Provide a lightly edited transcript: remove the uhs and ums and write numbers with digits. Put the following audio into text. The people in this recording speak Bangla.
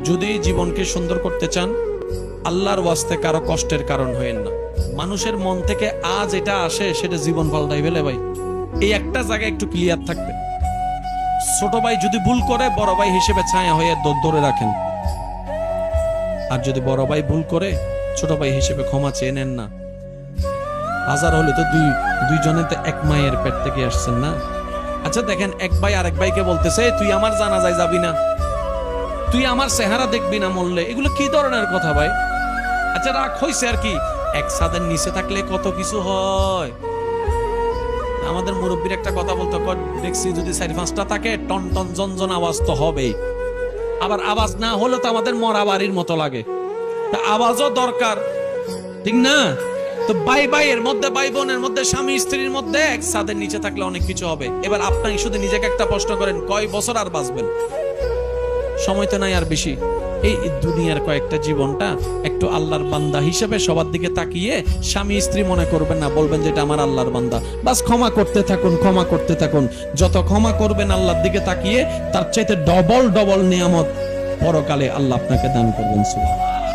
যদি জীবনকে সুন্দর করতে চান, আল্লাহর ওয়াস্তে কারো কষ্টের কারণ হয়েন না। মানুষের মন থেকে আজ এটা আসে, সেটা জীবন পাল্টাই ফেলে ভাই। এই একটা জায়গায় একটু ক্লিয়ার থাকবে। ছোট ভাই যদি ভুল করে, বড় ভাই হিসেবে ছায়া হয়ে ধরে রাখেন। আর যদি বড় ভাই ভুল করে, ছোট ভাই হিসেবে ক্ষমা চেয়ে নেন না। হাজার হলে তো দুইজনে তো এক মায়ের পেট থেকে আসছেন না। আচ্ছা দেখেন, এক ভাই আরেক ভাইকে বলতেছে, তুই আমার জানাজায় যাবি না, তুই আমার চেহারা দেখবি না মরলে। এগুলো কি ধরনের কথা ভাই? আচ্ছা রাগ হইছে আর কি, এক ছাদের নিচে থাকলে কত কিছু হয়। আমাদের মুরব্বীর একটা কথা বলতো, দেখছি যদি 4-5টা থাকে, টন টন জনজন আওয়াজ তো হবেই। আবার আওয়াজ না হলে তো আমাদের মরা বাড়ির মতো লাগে। তা আওয়াজও দরকার, ঠিক না? তো ভাই ভাইয়ের মধ্যে, ভাই বোনের মধ্যে, স্বামী স্ত্রীর মধ্যে এক ছাদের নিচে থাকলে অনেক কিছু হবে। এবার আপনি শুধু নিজেকে একটা প্রশ্ন করেন, কয় বছর আর বাঁচবেন? সময় তো নাই আর বেশি। এই দুনিয়ার কয়েকটা জীবনটা একটু আল্লাহর বান্দা হিসেবে সবার দিকে তাকিয়ে স্বামী স্ত্রী মনে করবেন না, বলবেন যে এটা আমার আল্লাহর বান্দা। বাস ক্ষমা করতে থাকুন, ক্ষমা করতে থাকুন। যত ক্ষমা করবেন আল্লাহর দিকে তাকিয়ে, তার চাইতে ডবল ডবল নিয়ামত পরকালে আল্লাহ আপনাকে দান করবেন। সুবহানাল্লাহ।